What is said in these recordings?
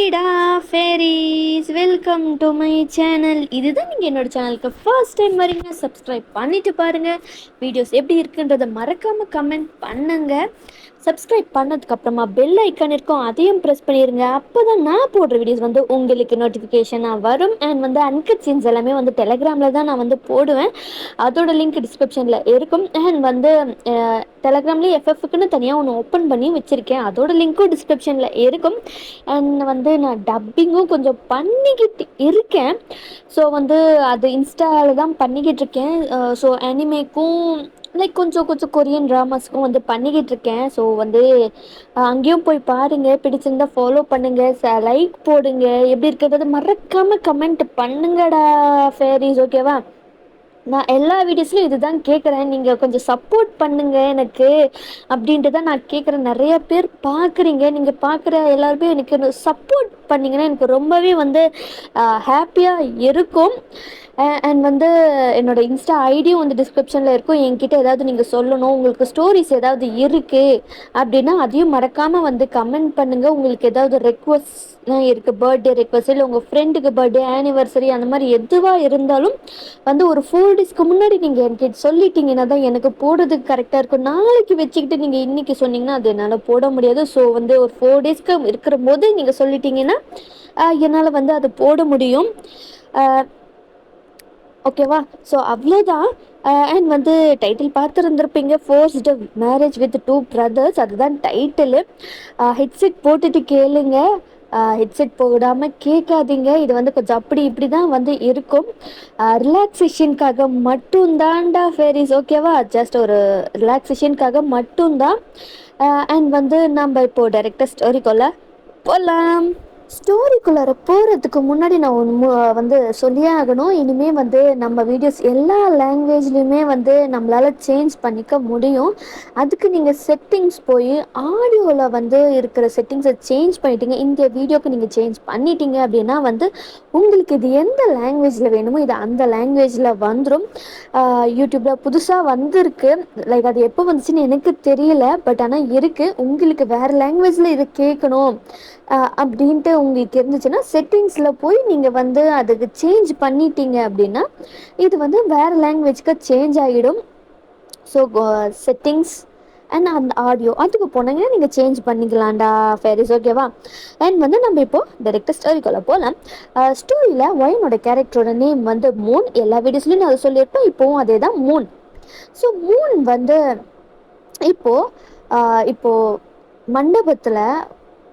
ஹேடா fairies, welcome to my channel. இதுதான் நீங்கள் என்னோட சேனலுக்கு ஃபர்ஸ்ட் டைம் வரீங்க, சப்ஸ்கிரைப் பண்ணிட்டு பாருங்கள். வீடியோஸ் எப்படி இருக்குன்றதை மறக்காமல் கமெண்ட் பண்ணுங்கள். சப்ஸ்கிரைப் பண்ணதுக்கப்புறமா பெல் ஐக்கான் இருக்கும், அதையும் ப்ரெஸ் பண்ணிடுங்க. அப்போ தான் நான் போடுற வீடியோஸ் வந்து உங்களுக்கு நோட்டிஃபிகேஷனாக வரும். அண்ட் வந்து அன்கட் சீன்ஸ் எல்லாமே வந்து டெலகிராமில் தான் நான் வந்து போடுவேன். அதோட லிங்க் டிஸ்கிரிப்ஷனில் இருக்கும். அண்ட் வந்து டெலகிராம்லேயே எஃப்எஃப்க்குன்னு தனியாக ஒன்று ஓப்பன் பண்ணி வச்சுருக்கேன், அதோட லிங்க்கும் டிஸ்கிரிப்ஷனில் இருக்கும். அண்ட் வந்து நான் டப்பிங்கும் கொஞ்சம் பண்ணிக்கிட்டு இருக்கேன். ஸோ வந்து அது இன்ஸ்டாவில் தான் பண்ணிக்கிட்டு இருக்கேன். ஸோ அனிமேக்கும் லைக் கொஞ்சம் கொஞ்சம் கொரியன் ட்ராமாஸ்க்கும் வந்து பண்ணிக்கிட்டு இருக்கேன். ஸோ வந்து அங்கேயும் போய் பாருங்கள், பிடிச்சிருந்தா ஃபாலோ பண்ணுங்கள், லைக் போடுங்க, எப்படி இருக்கிறது மறக்காமல் கமெண்ட் பண்ணுங்கடா ஃபேரிஸ், ஓகேவா? நான் எல்லா வீடியோஸ்லையும் இதுதான் கேட்குறேன், நீங்கள் கொஞ்சம் சப்போர்ட் பண்ணுங்கள் எனக்கு அப்படின்ட்டு தான் நான் கேட்குறேன். நிறைய பேர் பார்க்குறீங்க, நீங்கள் பார்க்குற எல்லாருமே எனக்கு சப்போர்ட் பண்ணிங்கன்னா எனக்கு ரொம்பவே வந்து ஹாப்பியாக இருக்கும். அண்ட் வந்து என்னோடய இன்ஸ்டா ஐடியும் வந்து டிஸ்கிரிப்ஷனில் இருக்கும். என்கிட்ட ஏதாவது நீங்கள் சொல்லணும், உங்களுக்கு ஸ்டோரிஸ் ஏதாவது இருக்குது அப்படின்னா அதையும் மறக்காமல் வந்து கமெண்ட் பண்ணுங்கள். உங்களுக்கு ஏதாவது ரெக்வஸ்ட்லாம் இருக்குது, பர்த்டே ரெக்வஸ்ட், இல்லை உங்கள் ஃப்ரெண்டுக்கு பர்த்டே, ஆனிவர்சரி, அந்த மாதிரி எதுவாக இருந்தாலும் வந்து ஒரு 4 டேஸ்க்கு முன்னாடி நீங்கள் என்கிட்ட சொல்லிட்டீங்கன்னா தான் எனக்கு போடுறதுக்கு கரெக்டாக இருக்கும். நாளைக்கு வச்சுக்கிட்டு நீங்கள் இன்றைக்கி சொன்னீங்கன்னா அது என்னால் போட முடியாது. ஸோ வந்து ஒரு 4 டேஸ்க்கு இருக்கிற போது நீங்கள் சொல்லிட்டீங்கன்னா என்னால் வந்து அது போட முடியும், ஓகேவா? ஸோ அவ்வளோதான். அண்ட் வந்து டைட்டில் பார்த்துருந்துருப்பீங்க, ஃபோர்ஸ்டு மேரேஜ் வித் 2 பிரதர்ஸ், அதுதான் டைட்டிலு. ஹெட்செட் போட்டுட்டு கேளுங்க, ஹெட்செட் போடாமல் கேட்காதீங்க. இது வந்து கொஞ்சம் அப்படி இப்படி தான் வந்து இருக்கும். ரிலாக்ஸேஷனுக்காக மட்டும்தான்டா ஃபேரிஸ், ஓகேவா? ஜஸ்ட் ஒரு ரிலாக்ஸேஷனுக்காக மட்டும்தான். அண்ட் வந்து நம்ம இப்போது டைரெக்டாக ஸ்டோரிக்குள்ளே போகலாம். ஸ்டோரிக்குள்ளார போகிறதுக்கு முன்னாடி நான் ஒன்று வந்து சொல்லியே ஆகணும். இனிமேல் வந்து நம்ம வீடியோஸ் எல்லா லாங்குவேஜ்லேயுமே வந்து நம்மளால் சேஞ்ச் பண்ணிக்க முடியும். அதுக்கு நீங்கள் செட்டிங்ஸ் போய் ஆடியோவில் வந்து இருக்கிற செட்டிங்ஸை சேஞ்ச் பண்ணிட்டீங்க, இந்த வீடியோக்கு நீங்கள் சேஞ்ச் பண்ணிட்டீங்க அப்படின்னா வந்து உங்களுக்கு இது எந்த லாங்குவேஜில் வேணுமோ இது அந்த லாங்குவேஜில் வந்துடும். யூடியூப்பில் புதுசாக வந்திருக்கு, லைக் அது எப்போ வந்துச்சுன்னு எனக்கு தெரியல, பட் ஆனால் இருக்குது. உங்களுக்கு வேறு லாங்குவேஜில் இது கேட்கணும் அப்படின்ட்டு உங்களுக்கு இருந்துச்சுன்னா செட்டிங்ஸில் போய் நீங்கள் வந்து அதுக்கு சேஞ்ச் பண்ணிட்டீங்க அப்படின்னா இது வந்து வேறு லாங்குவேஜ்க்கு சேஞ்ச் ஆகிடும். ஸோ செட்டிங்ஸ் அண்ட் அந்த ஆடியோ அதுக்கு போனீங்கன்னா நீங்கள் சேஞ்ச் பண்ணிக்கலாம்டா ஃபேரிஸ், ஓகேவா? அண்ட் வந்து நம்ம இப்போது டைரெக்டாக ஸ்டோரிக்குள்ளே போகலாம். ஸ்டோரியில் ஒயனோட கேரக்டரோட நேம் வந்து மூன். எல்லா வீடியோஸ்லையும் நான் அதை சொல்லியிருப்பேன், இப்போவும் அதே தான், மூன். ஸோ மூன் வந்து இப்போது மண்டபத்தில்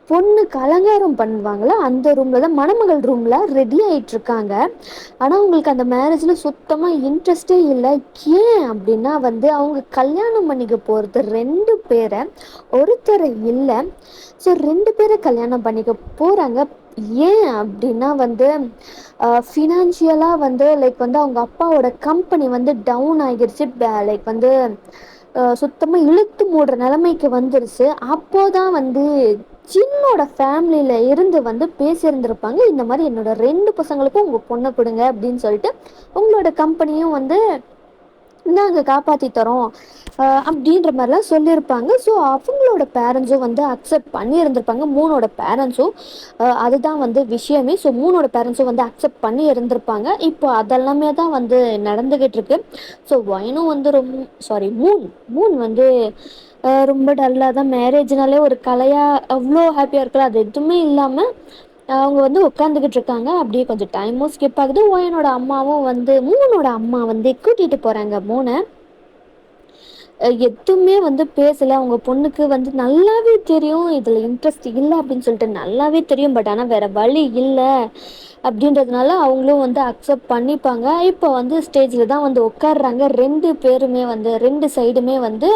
பொண்ணுக்கு அலங்காரம் பண்ணுவாங்களா, அந்த ரூமில் தான், மணமகள் ரூமில் ரெடி ஆகிட்டுருக்காங்க. ஆனால் அவங்களுக்கு அந்த மேரேஜில் சுத்தமாக இன்ட்ரெஸ்டே இல்லை. ஏன் அப்படின்னா வந்து அவங்க கல்யாணம் பண்ணிக்க போகிறது 2 பேரை, ஒருத்தரை இல்லை. ஸோ 2 பேரை கல்யாணம் பண்ணிக்க போகிறாங்க. ஏன் அப்படின்னா வந்து ஃபினான்ஷியலாக வந்து லைக் வந்து அவங்க அப்பாவோட கம்பெனி வந்து டவுன் ஆகிடுச்சு, லைக் வந்து சுத்தமாக இழுத்து மூடுற நிலைமைக்கு வந்துருச்சு. அப்போதான் வந்து ஜின்னோட ஃபேமிலியில் இருந்து வந்து பேசியிருந்திருப்பாங்க, இந்த மாதிரி என்னோட 2 பசங்களுக்கும் உங்கள் பொண்ணை கொடுங்க அப்படின்னு சொல்லிட்டு, உங்களோட கம்பெனியும் வந்து நாங்கள் காப்பாற்றி தரோம் அப்படின்ற மாதிரிலாம் சொல்லியிருப்பாங்க. ஸோ அவங்களோட பேரண்ட்ஸும் வந்து அக்செப்ட் பண்ணியிருந்திருப்பாங்க, மூணோட பேரண்ட்ஸும். அதுதான் வந்து விஷயமே. ஸோ மூணோட பேரண்ட்ஸும் வந்து அக்செப்ட் பண்ணி இருந்திருப்பாங்க. இப்போ அதெல்லாமே தான் வந்து நடந்துக்கிட்டு இருக்கு. ஸோ ஒயனும் வந்து மூன் வந்து ரொம்ப டல்லாக தான், மேரேஜ்னாலே ஒரு கலையாக அவ்வளோ ஹாப்பியாக இருக்கலாம், அது எதுவுமே இல்லாமல் அவங்க வந்து உட்காந்துக்கிட்டு இருக்காங்க. அப்படியே கொஞ்சம் டைமும் ஸ்கிப் ஆகுது. ஒயனோட அம்மாவும் வந்து மூணோட அம்மா வந்து கூட்டிகிட்டு போகிறாங்க மூணை. எதுவுமே வந்து பேசலை. அவங்க பொண்ணுக்கு வந்து நல்லாவே தெரியும் இதில் இன்ட்ரெஸ்ட் இல்லை அப்படின்னு சொல்லிட்டு, நல்லாவே தெரியும். பட் ஆனால் வேறு வழி இல்லை அப்படின்றதுனால அவங்களும் வந்து அக்செப்ட் பண்ணிப்பாங்க. இப்போ வந்து ஸ்டேஜில் தான் வந்து உட்காடுறாங்க 2 பேருமே வந்து, 2 சைடுமே வந்து,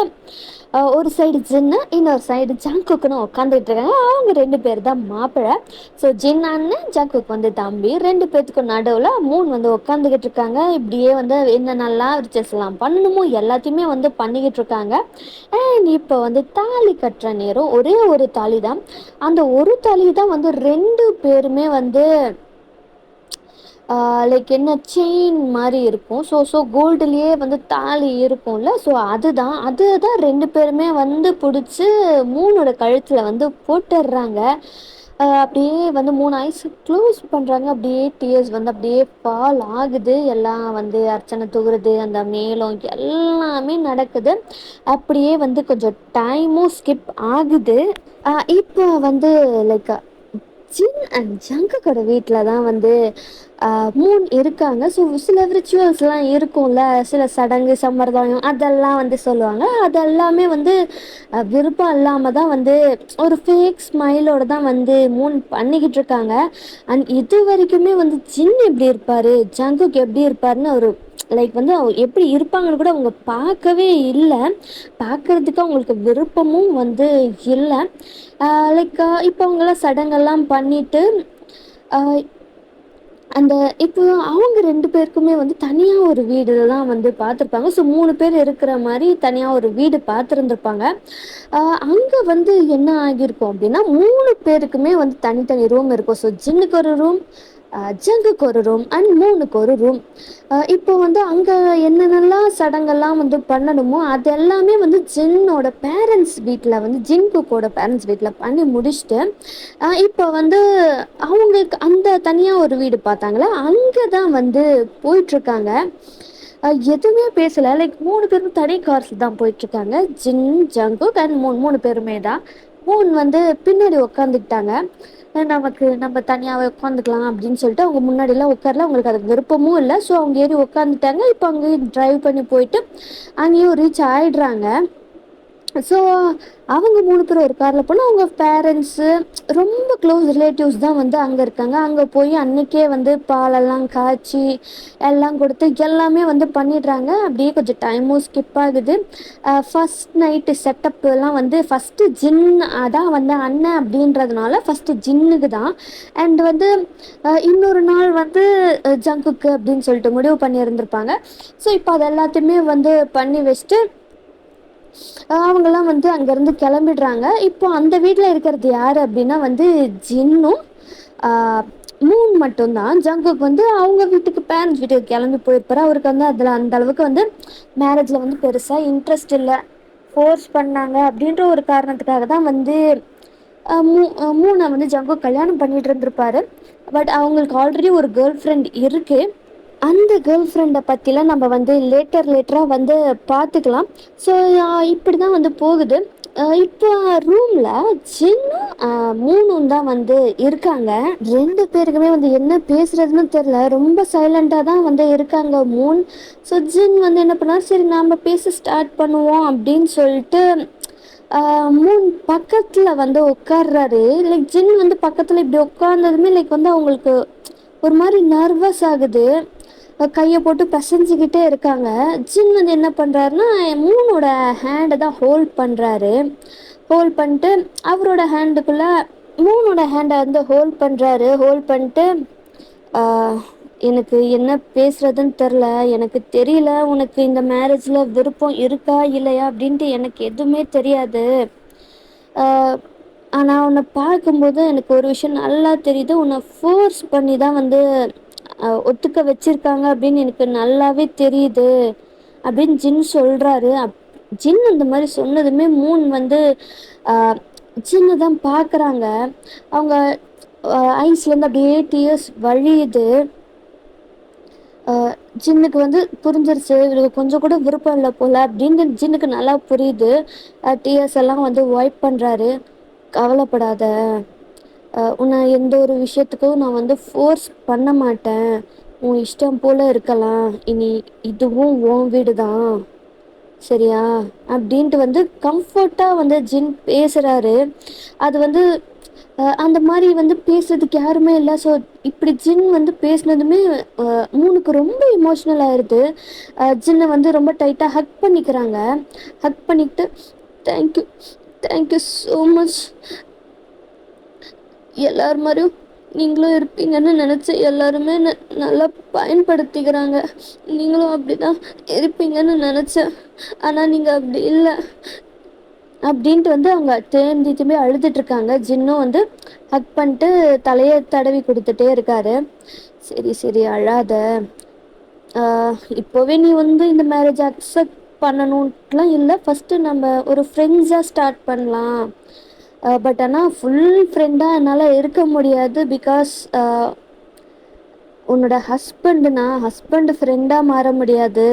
ஒரு சைடு ஜின்னு, இன்னொரு சைடு ஜாங்குக்குன்னு உட்காந்துட்டு இருக்காங்க. அவங்க 2 பேர் தான் மாப்பிள்ளை. ஸோ ஜின் அண்ணன், ஜாங்குக் வந்து தம்பி. 2 பேர்த்துக்கும் நடுவில் மூணு வந்து உட்காந்துக்கிட்டு இருக்காங்க. இப்படியே வந்து என்னென்னலாம் ரிச்சர்ஸ்லாம் பண்ணணுமோ எல்லாத்தையுமே வந்து பண்ணிக்கிட்டு இருக்காங்க. அண்ட் இப்போ வந்து தாலி கட்டுற நேரம், ஒரே ஒரு தாலி தான். அந்த ஒரு தாலி தான் வந்து 2 பேருமே வந்து லைக் என்ன செயின் மாதிரி இருக்கும். ஸோ கோல்டுலேயே வந்து தாலி இருக்கும்ல, ஸோ அதுதான் 2 பேருமே வந்து பிடிச்சி மூணோட கழுத்தில் வந்து போட்டுடுறாங்க. அப்படியே வந்து 3 ஐஸ் க்ளோஸ் பண்ணுறாங்க. அப்படியே டியர்ஸ் வந்து அப்படியே ஃபால் ஆகுது. எல்லாம் வந்து அர்ச்சனை தூவுறது, அந்த மேளம் எல்லாமே நடக்குது. அப்படியே வந்து கொஞ்சம் டைமும் ஸ்கிப் ஆகுது. இப்போ வந்து லைக் ஜின் அண்ட் ஜங்குக்கோட வீட்டில் தான் வந்து மூன் இருக்காங்க. ஸோ சில ரிச்சுவல்ஸ்லாம் இருக்கும்ல, சில சடங்கு சம்பிரதாயம் அதெல்லாம் வந்து சொல்லுவாங்க. அதெல்லாமே வந்து விருப்பம் இல்லாமல் தான் வந்து ஒரு ஃபேக் ஸ்மைலோட தான் வந்து மூன் பண்ணிக்கிட்டு இருக்காங்க. அண்ட் இது வரைக்குமே வந்து ஜின் எப்படி இருப்பார், ஜங்குக் எப்படி இருப்பாருன்னு ஒரு லைக் வந்து எப்படி இருப்பாங்கன்னு கூட அவங்க பார்க்கவே இல்லை. பார்க்குறதுக்கு அவங்களுக்கு விருப்பமும் வந்து இல்லை. லைக் இப்போ அவங்களாம் சடங்கெல்லாம் பண்ணிவிட்டு அந்த இப்போ அவங்க 2 பேருக்குமே வந்து தனியா ஒரு வீடு தான் வந்து பார்த்துருப்பாங்க. ஸோ 3 பேர் இருக்கிற மாரி தனியா ஒரு வீடு பார்த்துருந்துருப்பாங்க. அங்க வந்து என்ன ஆகியிருக்கும் அப்படின்னா, 3 பேருக்குமே வந்து தனித்தனி ரூம் இருக்கும். ஸோ ஜின்னுக்கு ஒரு ரூம், ஜங்குக்கு ஒரு ரூம் அண்ட் மூனுக்கு ஒரு ரூம். இப்போ வந்து அங்க என்னென்னலாம் சடங்கெல்லாம் வந்து பண்ணணுமோ, அது எல்லாமே வந்து ஜின்னோட பேரண்ட்ஸ் வீட்ல வந்து ஜின்குக்கோட பேரண்ட்ஸ் வீட்ல பண்ணி முடிச்சுட்டு, இப்போ வந்து அவங்களுக்கு அந்த தனியா ஒரு வீடு பார்த்தாங்களா, அங்க தான் வந்து போயிட்டுருக்காங்க. எதுவுமே பேசல. லைக் 3 பேரும் தனி கார்ஸ்ல தான் போயிட்டுருக்காங்க. ஜின், ஜங்குக் அண்ட் மூன் 3 பேருமே தான். மூன் வந்து பின்னாடி உட்காந்துக்கிட்டாங்க. நமக்கு நம்ம தனியாவே உட்காந்துக்கலாம் அப்படின்னு சொல்லிட்டு அவங்க முன்னாடிலாம் உட்காரல. அவங்களுக்கு அதுக்கு விருப்பமும் இல்லை. ஸோ அவங்க ஏறி உட்காந்துட்டாங்க. இப்போ அங்கேயும் ட்ரைவ் பண்ணி போயிட்டு அங்கேயும் ரீச் ஆயிடுறாங்க. ஸோ அவங்க 3 பேரும் ஒரு காரில் போனால் அவங்க பேரண்ட்ஸு ரொம்ப க்ளோஸ் ரிலேட்டிவ்ஸ் தான் வந்து அங்கே இருக்காங்க. அங்கே போய் அன்றைக்கே வந்து பாலெல்லாம் காய்ச்சி எல்லாம் கொடுத்து எல்லாமே வந்து பண்ணிடுறாங்க. அப்படியே கொஞ்சம் டைமும் ஸ்கிப் ஆகுது. ஃபஸ்ட் நைட்டு செட்டப்லாம் வந்து ஃபஸ்ட்டு ஜின் அதான் வந்து அண்ணன் அப்படின்றதுனால ஃபஸ்ட்டு ஜின்னுக்கு தான். அண்ட் வந்து இன்னொரு நாள் வந்து ஜங்குக்கு அப்படின்னு சொல்லிட்டு முடிவு பண்ணியிருந்திருப்பாங்க. ஸோ இப்போ அது எல்லாத்தையுமே வந்து பண்ணி வச்சுட்டு அவங்கெல்லாம் வந்து அங்கேருந்து கிளம்பிடுறாங்க. இப்போ அந்த வீட்டில் இருக்கிறது யார் அப்படின்னா வந்து ஜின்னும் மூன் மட்டும்தான். ஜங்குக்கு வந்து அவங்க வீட்டுக்கு பேரண்ட்ஸ் வீட்டுக்கு கிளம்பி போயிருப்பார். அவருக்கு வந்து அதில் அந்த அளவுக்கு வந்து மேரேஜில் வந்து பெருசாக இன்ட்ரெஸ்ட் இல்லை. ஃபோர்ஸ் பண்ணாங்க அப்படின்ற ஒரு காரணத்துக்காக தான் வந்து மூனை வந்து ஜங்குக்கு கல்யாணம் பண்ணிகிட்டு இருந்திருப்பாரு. பட் அவங்களுக்கு ஆல்ரெடி ஒரு கேர்ள் ஃப்ரெண்ட் இருக்குது. அந்த கேர்ள் ஃப்ரெண்டை பற்றிலாம் நம்ம வந்து லேட்டராக வந்து பார்த்துக்கலாம். ஸோ இப்படி தான் வந்து போகுது. இப்போ ரூமில் ஜின்னும் மூணும் தான் வந்து இருக்காங்க. 2 பேருக்குமே வந்து என்ன பேசுகிறதுன்னு தெரில. ரொம்ப சைலண்ட்டாக தான் வந்து இருக்காங்க மூன். ஸோ ஜின் வந்து என்ன பண்ணால், சரி நாம் பேச ஸ்டார்ட் பண்ணுவோம் அப்படின்னு சொல்லிட்டு மூன் பக்கத்தில் வந்து உட்கார்றாரு. லைக் ஜின் வந்து பக்கத்தில் இப்படி உட்கார்ந்ததுமே லைக் வந்து அவங்களுக்கு ஒரு மாதிரி நர்வஸ் ஆகுது. கையை போட்டு பிசைஞ்சிக்கிட்டே இருக்காங்க. ஜின் வந்து என்ன பண்ணுறாருன்னா மூனோட ஹேண்டை தான் ஹோல்ட் பண்ணுறாரு. ஹோல்ட் பண்ணிட்டு அவரோட ஹேண்டுக்குள்ளே மூனோட ஹேண்டை வந்து ஹோல்ட் பண்ணுறாரு. ஹோல்ட் பண்ணிட்டு எனக்கு என்ன பேசுகிறதுன்னு தெரில, எனக்கு தெரியல உனக்கு இந்த மேரேஜில் விருப்பம் இருக்கா இல்லையா அப்படின்ட்டு எனக்கு எதுவுமே தெரியாது. ஆனால் உன்னை பார்க்கும்போது எனக்கு ஒரு விஷயம் நல்லா தெரியுது. உன்னை ஃபோர்ஸ் பண்ணி தான் வந்து ஒத்துக்க வச்சுருக்காங்க அப்படின்னு எனக்கு நல்லாவே தெரியுது அப்படின்னு ஜின் சொல்கிறாரு. ஜின் அந்த மாதிரி சொன்னதுமே மூன் வந்து ஜின்னு தான் பார்க்குறாங்க. அவங்க ஐஸ்லேருந்து அப்படியே டியர்ஸ் வழியுது. ஜின்னுக்கு வந்து புரிஞ்சிருச்சு, இவருக்கு கொஞ்சம் கூட விருப்பம் இல்லை போல் அப்படின்னு ஜின்னுக்கு நல்லா புரியுது. டியர்ஸ் எல்லாம் வந்து வைப் பண்ணுறாரு. கவலைப்படாத, உன்னை எந்த ஒரு விஷயத்துக்கும் நான் வந்து ஃபோர்ஸ் பண்ண மாட்டேன், உன் இஷ்டம் போல் இருக்கலாம், இனி இதுவும் உன் வீடு தான் சரியா அப்படின்ட்டு வந்து கம்ஃபர்ட்டாக வந்து ஜின் பேசுகிறாரு. அது வந்து அந்த மாதிரி வந்து பேசுறதுக்கு யாருமே இல்லை. ஸோ இப்படி ஜின் வந்து பேசினதுமே மூனுக்கு ரொம்ப எமோஷ்னல் ஆயிடுது. ஜின்னை வந்து ரொம்ப டைட்டாக ஹக் பண்ணிக்கிறாங்க. ஹக் பண்ணிக்கிட்டு தேங்க்யூ தேங்க்யூ ஸோ மச், எல்லார் மாதிரியும் நீங்களும் இருப்பீங்கன்னு நினச்சி எல்லாருமே நல்லா பயன்படுத்திக்கிறாங்க, நீங்களும் அப்படி தான் இருப்பீங்கன்னு நினச்சேன், ஆனால் நீங்கள் அப்படி இல்லை அப்படின்ட்டு வந்து அவங்க தேர்ந்துட்டுமே அழுதுட்ருக்காங்க. ஜின்னும் வந்து ஹக் பண்ணிட்டு தலையை தடவி கொடுத்துட்டே இருக்காரு. சரி சரி அழாத, இப்போவே நீ வந்து இந்த மேரேஜ் அக்செப்ட் பண்ணணுன்ட்டுலாம் இல்லை, ஃபஸ்ட்டு நம்ம ஒரு ஃப்ரெண்ட்ஸாக ஸ்டார்ட் பண்ணலாம் பட் ஆனால் ஃபுல் ஃப்ரெண்டாக என்னால் இருக்க முடியாது. பிகாஸ் உன்னோட ஹஸ்பண்ட் ஃப்ரெண்டாக மாற முடியாது.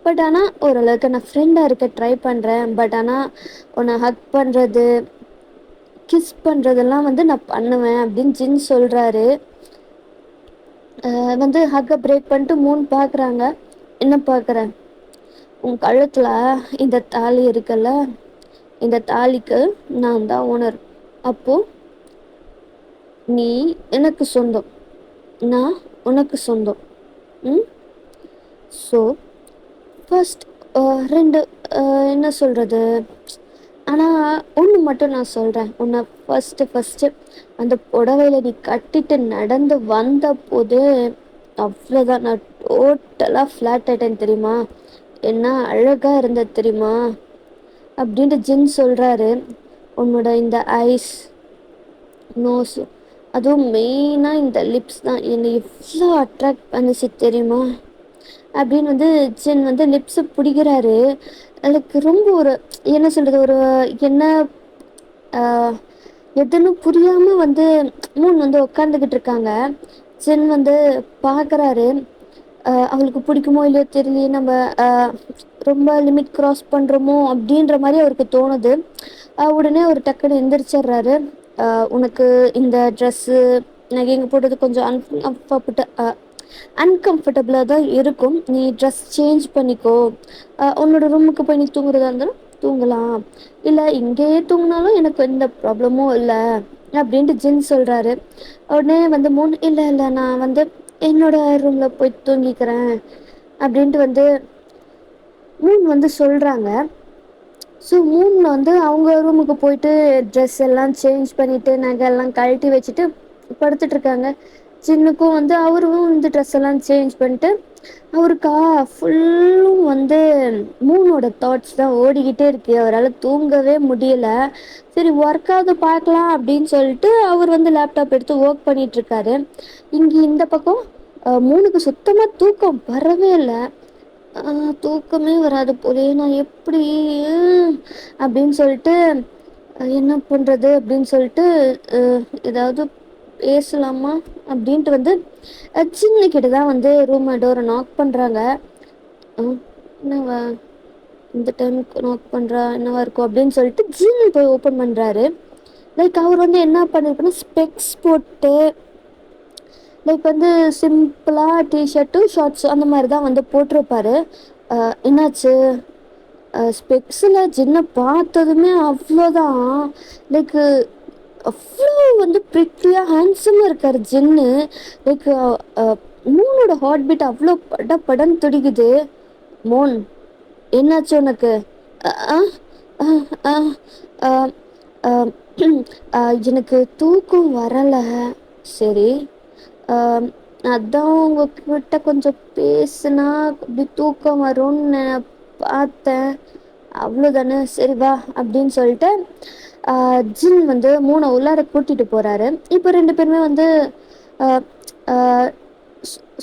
பட் ஆனால் ஓரளவுக்கு நான் ஃப்ரெண்டாக இருக்க ட்ரை பண்ணுறேன். பட் ஆனால் உன்னை ஹக் பண்ணுறது, கிஸ் பண்ணுறதெல்லாம் வந்து நான் பண்ணுவேன் அப்படின்னு ஜின் சொல்கிறாரு. வந்து ஹக்கை பிரேக் பண்ணிட்டு மூணு பார்க்குறாங்க. என்ன பார்க்குறேன், உன் கழுத்தில் இந்த தாலி இருக்குல்ல, இந்த தாலிக்கு நான் தான் ஓனர். அப்போது நீ எனக்கு சொந்தம், நான் உனக்கு சொந்தம். ஸோ ஃபர்ஸ்ட் ரெண்டு என்ன சொல்கிறது, ஆனால் ஒன்று மட்டும் நான் சொல்கிறேன். உன்னை ஃபஸ்ட்டு அந்த புடவையில் நீ கட்டிட்டு நடந்து வந்த போது அவ்வளோதான், நான் டோட்டலாக ஃப்ளாட் ஆகிட்டேன் தெரியுமா. என்ன அழகாக இருந்தது தெரியுமா அப்படின்ட்டு ஜின் சொல்கிறாரு. உன்னோட இந்த ஐஸ், நோஸ், அதுவும் மெயினாக இந்த லிப்ஸ் தான் என்னை எவ்வளோ அட்ராக்ட் பண்ணிச்சு தெரியுமா அப்படின்னு வந்து ஜின் வந்து லிப்ஸை பிடிக்கிறாரு. எனக்கு ரொம்ப ஒரு என்ன சொல்கிறது, ஒரு என்ன எதுன்னு புரியாமல் வந்து மூணு வந்து உட்காந்துக்கிட்டு இருக்காங்க. ஜின் வந்து பார்க்குறாரு. அவளுக்கு பிடிக்குமோ இல்லையோ தெரியலையே, நம்ம ரொம்ப லிமிட் க்ராஸ் பண்ணுறோமோ அப்படின்ற மாதிரி அவருக்கு தோணுது. உடனே ஒரு டக்குன்னு எந்திரிச்சிட்றாரு. உனக்கு இந்த ட்ரெஸ்ஸு எனக்கு எங்கே போட்டது கொஞ்சம் அன்கம்ஃபர்டபுளாக தான் இருக்கும். நீ ட்ரெஸ் சேஞ்ச் பண்ணிக்கோ, உன்னோட ரூமுக்கு போய் நீ தூங்குறதா இருந்தாலும் தூங்கலாம், இல்லை இங்கேயே தூங்கினாலும் எனக்கு எந்த ப்ராப்ளமும் இல்லை அப்படின்ட்டு ஜின் சொல்கிறாரு. உடனே வந்து இல்லை நான் வந்து என்னோட ரூமில் போய் தூங்கிக்கிறேன் அப்படின்ட்டு வந்து வந்து சொல்கிறாங்க. ஸோ மூணில் வந்து அவங்க ரூமுக்கு போயிட்டு ட்ரெஸ் எல்லாம் சேஞ்ச் பண்ணிவிட்டு நகையெல்லாம் கழட்டி வச்சுட்டு படுத்துட்ருக்காங்க. ஜின்னுக்கும் வந்து அவரும் வந்து ட்ரெஸ் எல்லாம் சேஞ்ச் பண்ணிட்டு அவருக்கா ஃபுல்லும் வந்து மூணோட தாட்ஸ் தான் ஓடிக்கிட்டே இருக்கு. அவரால் தூங்கவே முடியல. சரி ஒர்க்காவது பார்க்கலாம் அப்படின்னு சொல்லிட்டு அவர் வந்து லேப்டாப் எடுத்து ஒர்க் பண்ணிகிட்ருக்காரு. இங்கே இந்த பக்கம் மூணுக்கு சுத்தமாக தூக்கம் வரவே இல்லை. தூக்கமே வராது போலே, நான் எப்படி அப்படின்னு சொல்லிட்டு என்ன பண்ணுறது அப்படின்னு சொல்லிட்டு ஏதாவது பேசலாமா அப்படின்ட்டு வந்து சின்னக்கிட்ட தான் வந்து ரூம் டோரை நாக் பண்ணுறாங்க. என்னவா இந்த டைமுக்கு நாக் பண்ணுறா, என்னவா இருக்கும் அப்படின்னு சொல்லிட்டு ஜின் போய் ஓப்பன் பண்ணுறாரு. லைக் அவர் வந்து என்ன பண்ணிருக்குன்னா ஸ்பெக்ஸ் போட்டு லைக் வந்து சிம்பிளாக டிஷர்ட்டு ஷார்ட்ஸ் அந்த மாதிரி தான் வந்து போட்டிருப்பாரு. என்னாச்சு, ஸ்பெக்ஸில் ஜின்னை பார்த்ததுமே அவ்வளோதான், லைக் அவ்வளோ வந்து ப்ரிட்டியாக ஹேண்ட்ஸமாக இருக்கார் ஜின்னு. லைக் மூனோட ஹார்ட் பீட் அவ்வளோ படன்னு துடிக்குது. மோன் என்னாச்சு உனக்கு, எனக்கு தூக்கம் வரலை. சரி, அதான் உங்ககிட்ட கொஞ்சம் பேசுனா அப்படி தூக்கம் வரும்னு பார்த்தேன், அவ்வளோதானே, சரி வா அப்படின்னு சொல்லிட்டு ஜின் வந்து மூணை உள்ளார கூட்டிகிட்டு போகிறாரு. இப்போ ரெண்டு பேருமே வந்து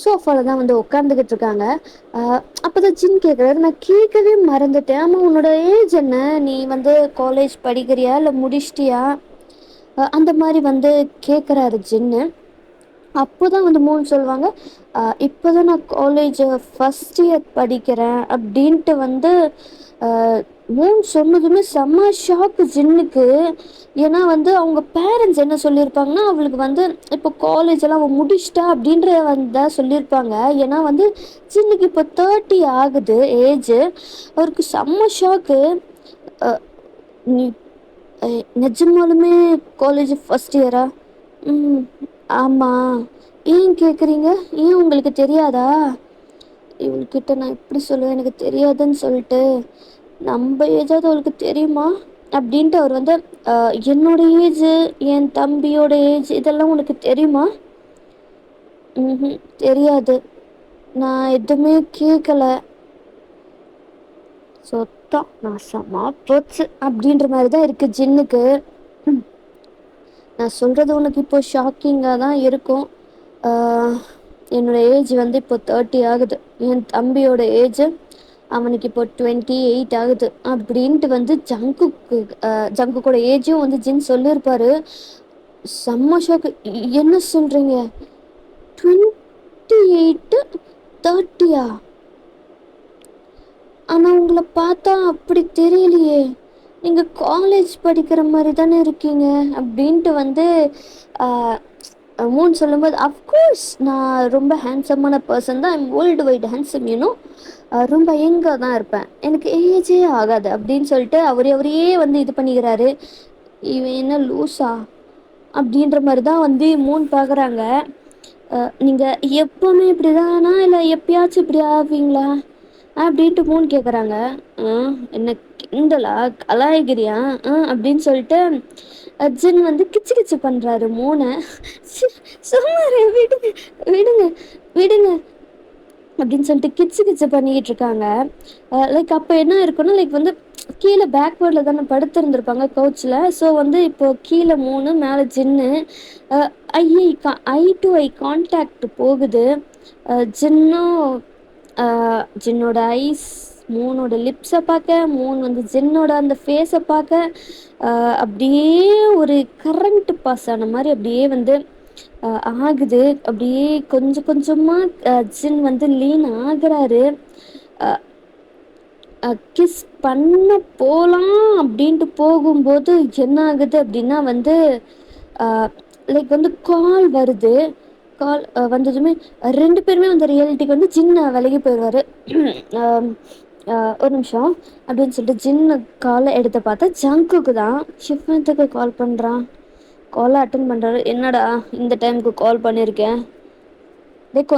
சோஃபாவில் தான் வந்து உட்காந்துக்கிட்டு இருக்காங்க. அப்போ தான் ஜின் கேட்குறாரு, நான் கேட்கவே மறந்துட்டேன், ஆமாம் உன்னோட ஏஜ் என்ன, நீ வந்து காலேஜ் படிக்கிறியா இல்லை முடிச்சிட்டியா அந்த மாதிரி வந்து கேட்குறாரு ஜின்னு. அப்போ தான் வந்து மூணு சொல்லுவாங்க, இப்போ தான் நான் காலேஜ் ஃபஸ்ட் இயர் படிக்கிறேன் அப்படின்ட்டு வந்து மூணு சொன்னதுமே செம்ம ஷாக்கு ஜின்னுக்கு. ஏன்னா வந்து அவங்க பேரண்ட்ஸ் என்ன சொல்லியிருப்பாங்கன்னா, அவளுக்கு வந்து இப்போ காலேஜெல்லாம் அவள் முடிச்சிட்டா அப்படின்ற வந்து சொல்லியிருப்பாங்க. ஏன்னா வந்து ஜின்னுக்கு இப்போ 30 ஆகுது ஏஜு. அவருக்கு செம்ம ஷாக்கு. நீ நிஜமாலுமே காலேஜ் ஃபஸ்ட் இயரா? ஆமாம். ஏன் கேட்குறீங்க, ஏன் உங்களுக்கு தெரியாதா? இவள்கிட்ட நான் எப்படி சொல்லுவேன், எனக்கு தெரியாதுன்னு சொல்லிட்டு, நம்ம ஏஜாவது அவளுக்கு தெரியுமா அப்படின்ட்டு அவர் வந்து என்னோட ஏஜு, என் தம்பியோட ஏஜ் இதெல்லாம் உனக்கு தெரியுமா? தெரியாது, நான் எதுவுமே கேட்கல. சொத்தம் நாசமா போச்சு அப்படின்ற மாதிரி தான் இருக்குது ஜின்னுக்கு. நான் சொல்கிறது உனக்கு இப்போ ஷாக்கிங்காக தான் இருக்கும். என்னோடய ஏஜ் வந்து இப்போ 30 ஆகுது. என் தம்பியோட ஏஜ் அவனுக்கு இப்போ 28 ஆகுது அப்படின்ட்டு வந்து ஜங்குக்கோட ஏஜும் வந்து ஜின் சொல்லியிருப்பாரு. செம்ம ஷாக்கு. என்ன சொல்றீங்க? 28 30யா? ஆனா உங்களை பார்த்தா அப்படி தெரியலையே, நீங்க காலேஜ் படிக்கிற மாதிரி தானே இருக்கீங்க அப்படின்ட்டு வந்து மூன் சொல்லும்போது, அஃப்கோர்ஸ் நான் ரொம்ப ஹேண்ட்ஸமான பர்சன் தான், I'm world wide handsome you know, ரொம்ப யங்காக தான் இருப்பேன், எனக்கு ஏஜே ஆகாது அப்படின்னு சொல்லிட்டு அவரையே வந்து இது பண்ணிக்கிறாரு. இவன் என்ன லூஸா அப்படின்ற மாதிரி தான் வந்து மூன் பார்க்குறாங்க. நீங்கள் எப்போவுமே இப்படி தானா இல்லை எப்பயாச்சும் இப்படி ஆவீங்களா அப்படின்ட்டு மூன் கேட்குறாங்க. என்ன கிண்டலா கலாய்கிறியா அப்படின்னு சொல்லிட்டு ஜின் வந்து கிச்சு கிச்சு பண்ணுறாரு மூனை. சும்மாரு விடுங்க விடுங்க விடுங்க அப்படின்னு சொல்லிட்டு கிச்சு கிச்சு பண்ணிக்கிட்டு இருக்காங்க. லைக் அப்போ என்ன இருக்குன்னா, லைக் வந்து கீழே பேக்வேர்டில் தானே படுத்திருந்துருப்பாங்க கவுச்சில். ஸோ வந்து இப்போ கீழே மூணு மேலே ஜின்னு. ஐ டு ஐ கான்டாக்ட் போகுது. ஜின்னோட ஐஸ் மூனோட லிப்ஸை பார்க்க, மூன் வந்து ஜின்னோட அந்த ஃபேஸை பார்க்க, அப்படியே ஒரு கரண்ட் பாஸ் ஆன மாதிரி அப்படியே வந்து ஆகுது. அப்படியே கொஞ்சம் கொஞ்சமாக ஜின் வந்து லீன் ஆகுறாரு. கிஸ் பண்ண போகலாம் அப்படின்ட்டு போகும்போது என்ன ஆகுது அப்படின்னா வந்து லைக் வந்து கால் வருது. கால் வந்ததுமே 2 பேருமே வந்து ரியாலிட்டிக்கு வந்து ஜின்னை விலகி போயிடுவார். ஒரு நிமிஷம் அப்படின்னு சொல்லிட்டு ஜின்னு காலை எடுத்து பார்த்தா ஜங்குக்கு தான். ஷிஃபத்துக்கு கால் பண்ணுறான். காலை அட்டன் பண்ணுறாரு. என்னடா இந்த டைமுக்கு கால் பண்ணியிருக்கேன்? லைக்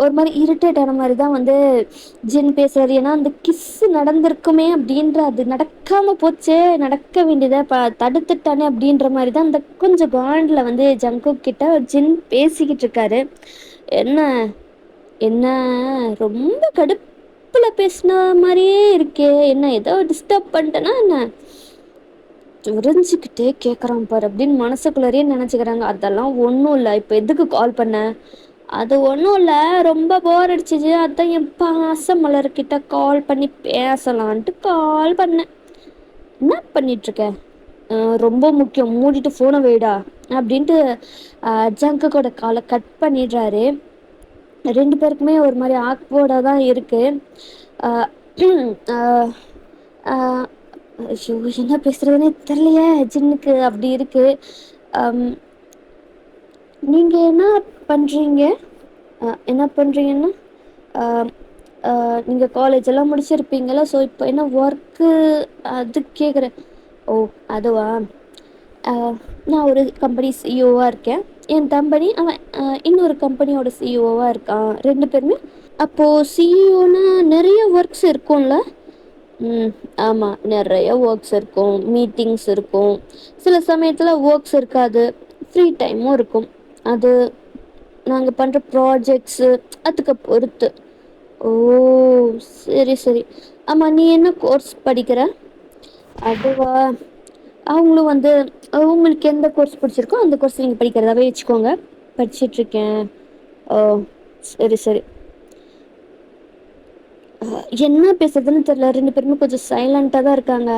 ஒரு மாதிரி இரிட்டேட் ஆன மாதிரி தான் வந்து ஜின் பேசுறாரு. ஏன்னா அந்த கிஸ்ஸு நடந்திருக்குமே அப்படின்ற, அது நடக்காமல் போச்சே, நடக்க வேண்டியதை தடுத்துட்டானே அப்படின்ற மாதிரி தான் அந்த கொஞ்சம் காண்டில் வந்து ஜங்குக் கிட்ட ஜின் பேசிக்கிட்டு இருக்காரு. என்ன என்ன ரொம்ப கடுப்பில் பேசின மாதிரியே இருக்கே, என்ன ஏதோ டிஸ்டர்ப் பண்ணிட்டேன்னா என்ன? உறிஞ்சிக்கிட்டே கேட்குறான் பாரு அப்படின்னு மனசுக்குள்ளேயே நினச்சிக்கிறாங்க. அதெல்லாம் ஒன்றும் இல்லை, இப்போ எதுக்கு கால் பண்ண? அது ஒன்றும் இல்லை, ரொம்ப போர் அடிச்சிச்சு, அதான் என் பாசமலர்கிட்ட கால் பண்ணி பேசலான்ட்டு கால் பண்ணேன். என்ன பண்ணிகிட்ருக்க? ரொம்ப முக்கியம், மூடிட்டு ஃபோனை வைடா அப்படின்ட்டு ஜங்குக்கோட காலை கட் பண்ணிடுறாரு. 2 பேருக்குமே ஒரு மாதிரி ஆக்வர்டாக தான் இருக்குது. ஐயோ என்ன பேசுகிறதுனே தெரியலையே ஜின்னுக்கு அப்படி இருக்குது. நீங்கள் என்ன பண்ணுறீங்க? என்ன பண்ணுறீங்கன்னா, நீங்கள் காலேஜ் எல்லாம் முடிச்சிருப்பீங்களா? ஸோ இப்போ என்ன ஒர்க்கு அது கேட்குறேன். ஓ அதுவா, நான் ஒரு கம்பெனி சிஇஓவாக இருக்கேன். என் தம்பி அவன் இன்னொரு கம்பெனியோட சிஇஓவாக இருக்கான். 2 பேருமே. அப்போது சிஇஓன்னா நிறைய ஒர்க்ஸ் இருக்கும்ல? ஆமாம், நிறைய ஒர்க்ஸ் இருக்கும், மீட்டிங்ஸ் இருக்கும், சில சமயத்தில் ஒர்க்ஸ் இருக்காது, ஃப்ரீ டைமும் இருக்கும். அது நாங்கள் பண்ணுற ப்ராஜெக்ட்ஸு அதுக்கு பொறுத்து. ஓ சரி சரி. ஆமாம், நீ என்ன கோர்ஸ் படிக்கிற? அதுவா, அவங்களும் வந்து உங்களுக்கு எந்த கோர்ஸ் பிடிச்சிருக்கோ அந்த கோர்ஸ் நீங்கள் படிக்கிறதாவே வச்சுக்கோங்க. படிச்சிட்ருக்கேன். ஓ சரி சரி. என்ன பேசுறதுன்னு தெரியல, 2 பேருமே கொஞ்சம் சைலண்ட்டாக தான் இருக்காங்க.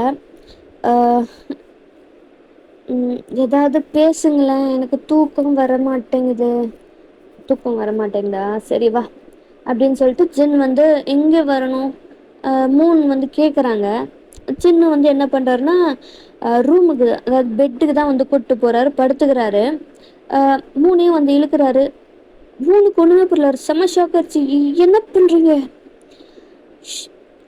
ஏதாவது பேசுங்களேன், எனக்கு தூக்கம் வர மாட்டேங்குது. தூக்கம் வர மாட்டேங்குதா? சரி வா அப்படின்னு சொல்லிட்டு ஜின் வந்து எங்கே வரணும் மூன் வந்து கேட்குறாங்க. ஜின்னு வந்து என்ன பண்ணுறாருன்னா ரூமுக்கு, அதாவது பெட்டுக்கு தான் வந்து கூப்பிட்டு போகிறாரு, படுத்துக்கிறாரு. மூணையும் வந்து இழுக்கிறாரு. மூணுக்கு ஒன்றுமே புரியல, செம்ம ஷாக் ஆச்சு. என்ன பண்ணுறீங்க?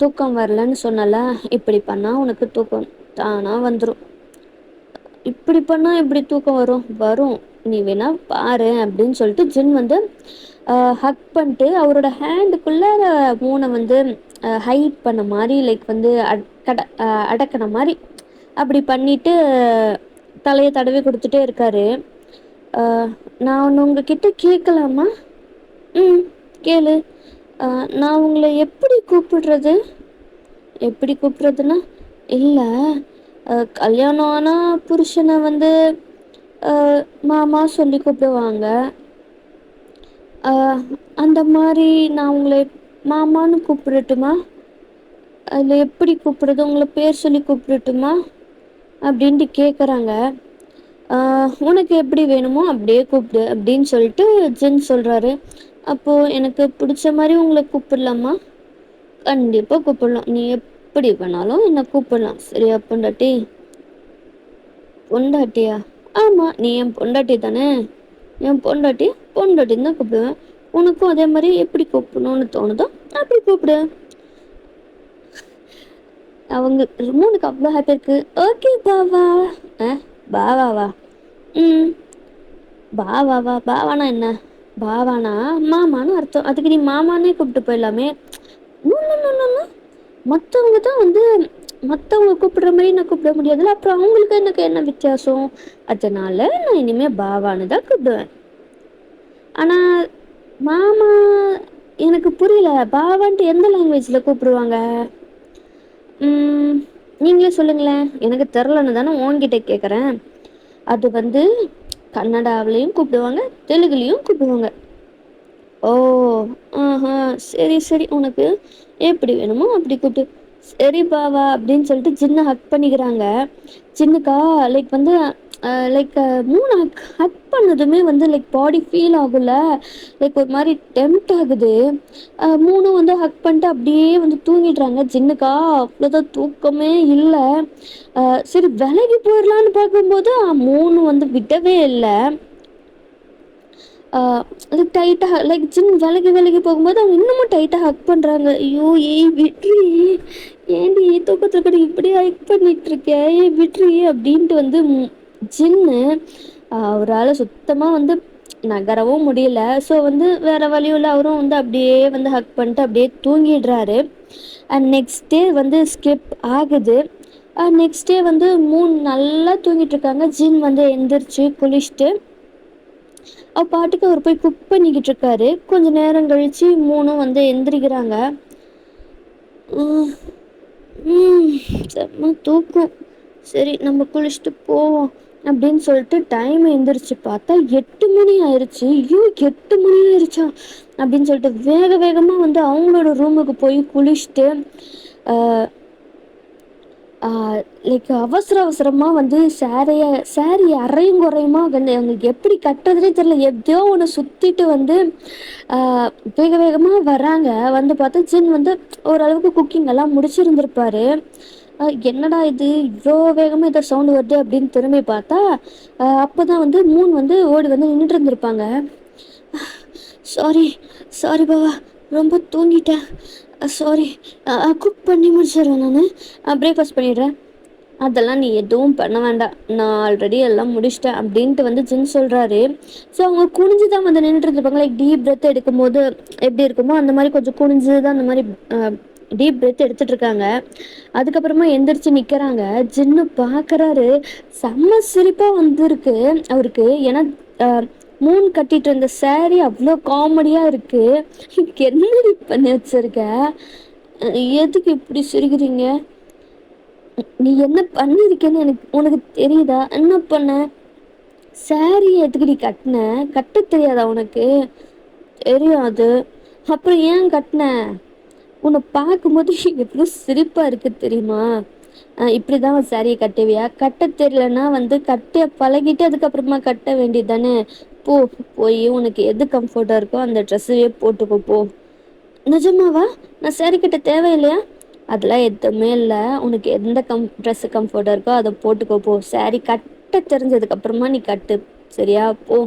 தூக்கம் வரலன்னு சொன்னல, இப்படி பண்ணால் உனக்கு தூக்கம் தானாக வந்துடும். இப்படி பண்ணால் எப்படி தூக்கம் வரும்? வரும், நீ வேணா பாரு அப்படின்னு சொல்லிட்டு ஜின் வந்து ஹக் பண்ணிட்டு அவரோட ஹேண்டுக்குள்ளே மூனை வந்து ஹைட் பண்ண மாதிரி, லைக் வந்து அடக்கின மாதிரி அப்படி பண்ணிட்டு தலையை தடவி கொடுத்துட்டே இருக்காரு. நான் ஒன்று உங்ககிட்ட கேட்கலாமா? கேளு. நான் உங்களை எப்படி கூப்பிடுறது? எப்படி கூப்பிடுறதுன்னா, இல்லை கல்யாணம் ஆனால் புருஷனை வந்து மாமா சொல்லி கூப்பிடுவாங்க. அந்த மாதிரி நான் உங்களை மாமான்னு கூப்பிடட்டுமா? அதில் எப்படி கூப்பிடுறது, உங்களை பேர் சொல்லி கூப்பிடட்டுமா அப்படின்ட்டு கேட்குறாங்க. உனக்கு எப்படி வேணுமோ அப்படியே கூப்பிடு அப்படின்னு சொல்லிட்டு ஜின் சொல்கிறாரு. அப்போது எனக்கு பிடிச்ச மாதிரி உங்களை கூப்பிடலாமா? கண்டிப்பாக கூப்பிடலாம், நீ எப்படி வேணாலும் என்னை கூப்பிடலாம், சரியா பொண்டாட்டி? பொண்டாட்டியா? ஆமாம், நீ என் பொண்டாட்டி தானே. என் பொண்டாட்டி பொண்டாட்டின்னு தான் கூப்பிடுவேன். உனக்கும் அதே மாதிரி எப்படி கூப்பிடணும்னு தோணுதோ அப்படி கூப்பிடு. அவங்க மூணுக்கு அவ்வளோ ஹாப்பி இருக்கு. ஓகே பாவா. பாவாவா? ம், பாவாவா? பாவானா என்ன? பாவானா மாமான்னு அர்த்தம். அதுக்கு நீ மாமானே கூப்பிட்டு போயிடலாமே. மற்றவங்க தான் வந்து மற்றவங்க கூப்பிடுற மாதிரி நான் கூப்பிட முடியாதுல்ல, அப்புறம் அவங்களுக்கு எனக்கு என்ன வித்தியாசம்? அதனால நான் இனிமேல் பாவான்னு தான் கூப்பிடுவேன். ஆனால் மாமா எனக்கு புரியல, பாவான்ட்டு எந்த லாங்குவேஜில் கூப்பிடுவாங்க? நீங்களே சொல்லுங்களேன், எனக்கு தெரிலன்னு தானே உன்கிட்ட கேட்குறேன். அது வந்து கன்னடாவிலையும் கூப்பிடுவாங்க, தெலுங்குலேயும் கூப்பிடுவாங்க. ஓ, ஆஹா, சரி சரி, உனக்கு எப்படி வேணுமோ அப்படி கூப்பிட்டு. சரி பாவா அப்படின்னு சொல்லிட்டு ஜின்னை ஹக் பண்ணிக்கிறாங்க. ஜின்னுக்கா லைக் வந்து லைக் மூணு ஹக் பண்ணதுமே வந்து லைக் பாடி ஃபீல் ஆகுல, லைக் ஒரு மாதிரி டெம்ட் ஆகுது. மூணும் வந்து ஹக் பண்ணிட்டு அப்படியே வந்து தூங்கிடுறாங்க. ஜின்னுக்கா அவ்வளோதான், தூக்கமே இல்லை. சரி விலகி போயிடலான்னு பார்க்கும்போது மூணு வந்து விடவே இல்லை. லைக் டைட்டாக லைக் ஜின் விலகி போகும்போது அவங்க இன்னமும் டைட்டாக ஹக் பண்ணுறாங்க. ஐயோ ஏய் விட்ரி, ஏண்டி தூக்கத்தில் கூட இப்படி ஹக் பண்ணிட்டு இருக்கே, ஏய் விட்ரி அப்படின்ட்டு வந்து ஜின்னு அவரால் சுத்தமாக வந்து நகரவும் முடியல. ஸோ வந்து வேற வழியுள்ள அவரும் வந்து அப்படியே வந்து ஹக் பண்ணிட்டு அப்படியே தூங்கிடுறாரு. அண்ட் நெக்ஸ்ட் டே வந்து ஸ்கிப் ஆகுது. நெக்ஸ்ட் டே வந்து மூணு நல்லா தூங்கிட்டு இருக்காங்க. ஜின் வந்து எந்திரிச்சு குளிச்சுட்டு பாட்டுக்கு அவர் போய் குக் பண்ணிக்கிட்டு இருக்காரு. கொஞ்ச நேரம் கழிச்சு மூணும் வந்து எந்திரிக்கிறாங்க. செம்ம தூக்கம், சரி நம்ம குளிச்சுட்டு போவோம் அப்படின்னு சொல்லிட்டு டைம் எந்திரிச்சு பார்த்தா 8 மணி ஆயிடுச்சு. ஐயோ 8 மணி ஆயிடுச்சா அப்படின்னு சொல்லிட்டு வேகமாக வந்து அவங்களோட ரூமுக்கு போய் குளிச்சுட்டு லைக் அவசரமாக வந்து சாரி அரையும் குறையுமா வந்து அவங்களுக்கு எப்படி கட்டுறதுனே தெரியல. எப்படியோ ஒன்று சுற்றிட்டு வந்து வேகமாக வராங்க. வந்து பார்த்தா ஜின் வந்து ஓரளவுக்கு குக்கிங் எல்லாம் முடிச்சிருந்துருப்பாரு. என்னடா இது இவ்வளோ வேகமாக ஏதோ சவுண்டு வருது அப்படின்னு திரும்பி பார்த்தா அப்போ தான் வந்து மூணு வந்து ஓடி வந்து நின்றுட்டு இருந்திருப்பாங்க. சாரி பாவா, ரொம்ப தூங்கிட்டேன், சாரி. குக் பண்ணி முடிச்சிடுறேன், நான் பிரேக்ஃபாஸ்ட் பண்ணிடுறேன். அதெல்லாம் நீ எதுவும் பண்ண வேண்டாம், நான் ஆல்ரெடி எல்லாம் முடிச்சிட்டேன் அப்படின்ட்டு வந்து ஜின் சொல்கிறாரு. ஸோ அவங்க குனிஞ்சு தான் வந்து நின்றுட்டு இருப்பாங்க. லைக் டீப் பிரெத் எடுக்கும் போது எப்படி இருக்குமோ அந்த மாதிரி கொஞ்சம் குனிஞ்சு தான் அந்த மாதிரி டீப் பிரெத் எடுத்துட்டு இருக்காங்க. அதுக்கப்புறமா எந்திரிச்சு நிற்கிறாங்க. ஜின்னு பார்க்குறாரு, செம்ம சிரிப்பாக வந்துருக்கு அவருக்கு. ஏன்னா மூணு கட்டிட்டு இருந்த சாரி அவ்வளோ காமெடியாக இருக்குது. என்ன பண்ணி வச்சிருக்க, எதுக்கு இப்படி சிரிக்கிறீங்க? நீ என்ன பண்ணியிருக்கேன்னு உனக்கு தெரியுதா? என்ன பண்ண? சாரி எதுக்கு நீ கட்டின? கட்ட தெரியாதா உனக்கு? தெரியாது. அப்புறம் ஏன் கட்டின? உன்னை பார்க்கும்போது எவ்வளோ சிரிப்பாக இருக்குது தெரியுமா? இப்படி தான் சாரியை கட்டுவியா? கட்ட தெரியலன்னா வந்து கட்ட பழகிட்டு அதுக்கப்புறமா கட்ட வேண்டியது தானே. போய் உனக்கு எது கம்ஃபர்ட்டாக இருக்கோ அந்த ட்ரெஸ்ஸையே போட்டுக்கோ போ. நிஜமாவா? நான் சாரி கட்ட தேவையில்லையா? அதெல்லாம் எதுவுமே இல்லை, உனக்கு எந்த ட்ரெஸ்ஸு கம்ஃபர்ட்டாக இருக்கோ அதை போட்டுக்கோ போ. சாரி கட்ட தெரிஞ்சதுக்கப்புறமா நீ கட்டு, சரியா? போ.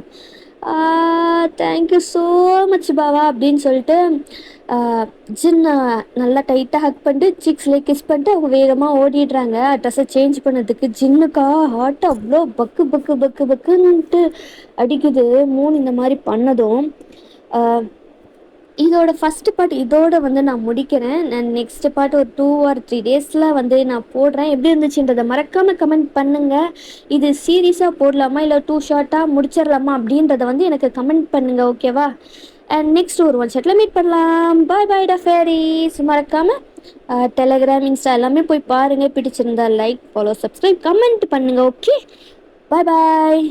தேங்க்யூ ஸோ மச் பாவா அப்படின்னு சொல்லிட்டு ஜின் நல்லா டைட்டாக ஹக் பண்ணிட்டு சிக்ஸ்லேயே கிஸ் பண்ணிட்டு அவங்க வேகமாக ஓடிடுறாங்க ட்ரெஸ்ஸை சேஞ்ச் பண்ணதுக்கு. ஜின்னுக்கா ஹார்ட் அவ்வளோ பக்குன்ட்டு அடிக்குது மூணு இந்த மாதிரி பண்ணதும். இதோட ஃபஸ்ட்டு பார்ட் இதோட வந்து நான் முடிக்கிறேன். நான் நெக்ஸ்ட் பார்ட் ஒரு 2 or 3 டேஸில் வந்து நான் போடுறேன். எப்படி இருந்துச்சுன்றதை மறக்காமல் கமெண்ட் பண்ணுங்கள். இது சீரியஸாக போடலாமா இல்லை 2 ஷார்ட்டாக முடிச்சிடலாமா அப்படின்றத வந்து எனக்கு கமெண்ட் பண்ணுங்கள், ஓகேவா? அண்ட் நெக்ஸ்ட் ஒரு ஒன் ஷாட்டில் மீட் பண்ணலாம். பாய் டா ஃபேரிஸ். மறக்காமல் டெலகிராம், இன்ஸ்டா எல்லாமே போய் பாருங்கள். பிடிச்சிருந்தா லைக், ஃபாலோ, சப்ஸ்கிரைப், கமெண்ட் பண்ணுங்கள், ஓகே? பாய்.